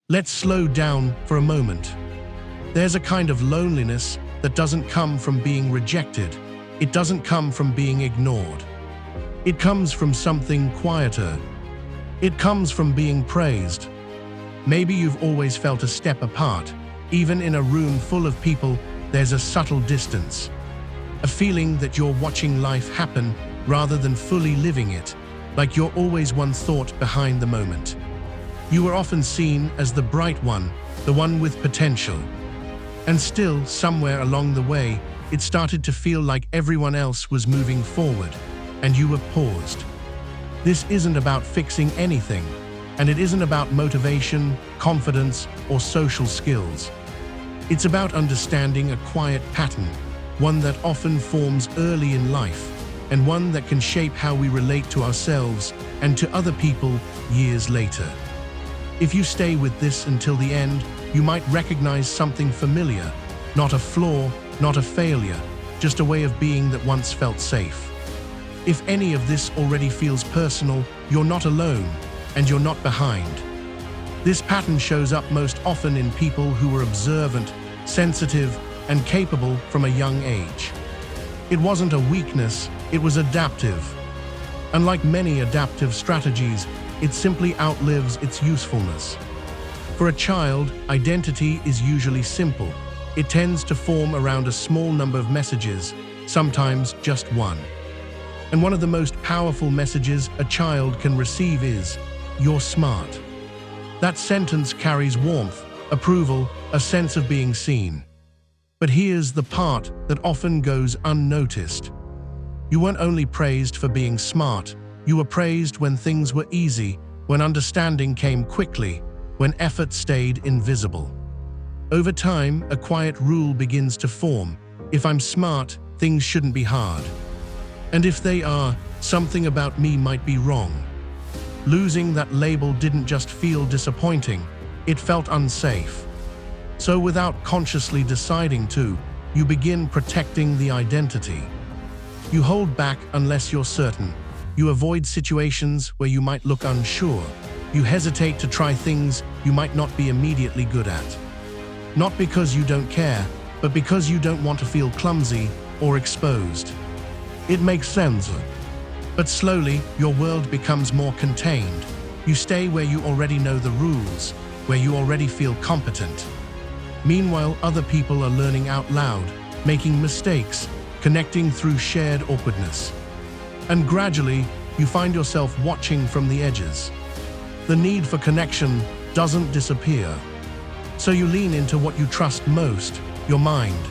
Let's slow down for a moment. There's a kind of loneliness that doesn't come from being rejected. It doesn't come from being ignored. It comes from something quieter. It comes from being praised. Maybe you've always felt a step apart. Even in a room full of people, there's a subtle distance. A feeling that you're watching life happen rather than fully living it, like you're always one thought behind the moment. You were often seen as the bright one, the one with potential. And still, somewhere along the way, it started to feel like everyone else was moving forward, and you were paused. This isn't about fixing anything, and it isn't about motivation, confidence, or social skills. It's about understanding a quiet pattern, one that often forms early in life, and one that can shape how we relate to ourselves and to other people years later. If you stay with this until the end, you might recognize something familiar, not a flaw, not a failure, just a way of being that once felt safe. If any of this already feels personal, you're not alone, and you're not behind. This pattern shows up most often in people who were observant, sensitive, and capable from a young age. It wasn't a weakness, it was adaptive. Unlike many adaptive strategies, it simply outlives its usefulness. For a child, identity is usually simple. It tends to form around a small number of messages, sometimes just one. And one of the most powerful messages a child can receive is, "You're smart." That sentence carries warmth, approval, a sense of being seen. But here's the part that often goes unnoticed. You weren't only praised for being smart, you were praised when things were easy, when understanding came quickly, when effort stayed invisible. Over time, a quiet rule begins to form. If I'm smart, things shouldn't be hard. And if they are, something about me might be wrong. Losing that label didn't just feel disappointing, it felt unsafe. So without consciously deciding to, you begin protecting the identity. You hold back unless you're certain. You avoid situations where you might look unsure. You hesitate to try things you might not be immediately good at. Not because you don't care, but because you don't want to feel clumsy or exposed. It makes sense. But slowly, your world becomes more contained. You stay where you already know the rules, where you already feel competent. Meanwhile, other people are learning out loud, making mistakes, connecting through shared awkwardness. And gradually, you find yourself watching from the edges. The need for connection doesn't disappear. So you lean into what you trust most, your mind.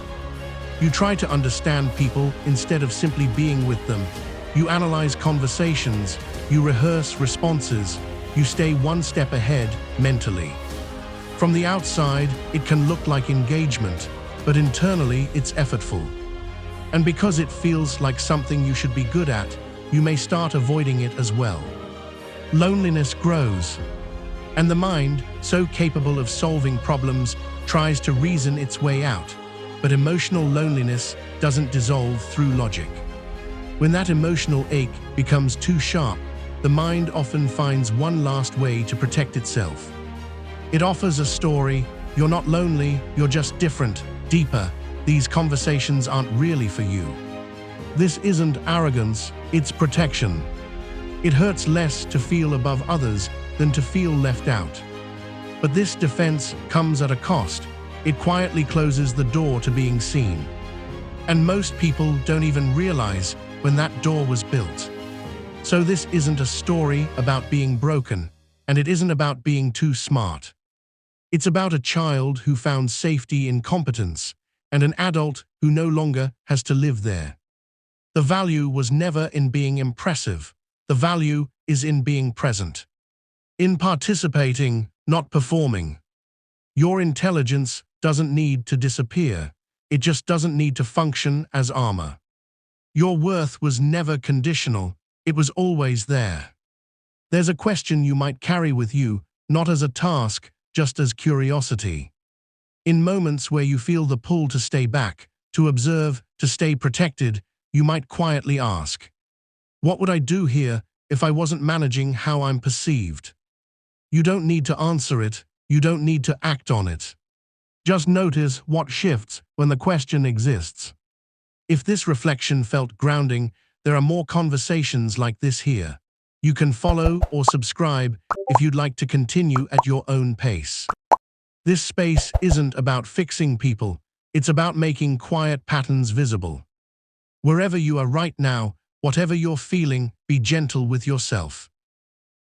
You try to understand people instead of simply being with them. You analyze conversations, you rehearse responses, you stay one step ahead mentally. From the outside, it can look like engagement, but internally it's effortful. And because it feels like something you should be good at, you may start avoiding it as well. Loneliness grows, and the mind, so capable of solving problems, tries to reason its way out. But emotional loneliness doesn't dissolve through logic. When that emotional ache becomes too sharp, the mind often finds one last way to protect itself. It offers a story. You're not lonely, you're just different, deeper. These conversations aren't really for you. This isn't arrogance, it's protection. It hurts less to feel above others than to feel left out. But this defense comes at a cost. It quietly closes the door to being seen. And most people don't even realize when that door was built. So this isn't a story about being broken, and it isn't about being too smart. It's about a child who found safety in competence, and an adult who no longer has to live there. The value was never in being impressive. The value is in being present. In participating, not performing. Your intelligence doesn't need to disappear. It just doesn't need to function as armor. Your worth was never conditional. It was always there. There's a question you might carry with you, not as a task, just as curiosity. In moments where you feel the pull to stay back, to observe, to stay protected, you might quietly ask, what would I do here if I wasn't managing how I'm perceived? You don't need to answer it, You don't need to act on it. Just notice what shifts when the question exists. If this reflection felt grounding, there are more conversations like this here. You can follow or subscribe if you'd like to continue at your own pace. This space isn't about fixing people, it's about making quiet patterns visible. Wherever you are right now, whatever you're feeling, be gentle with yourself.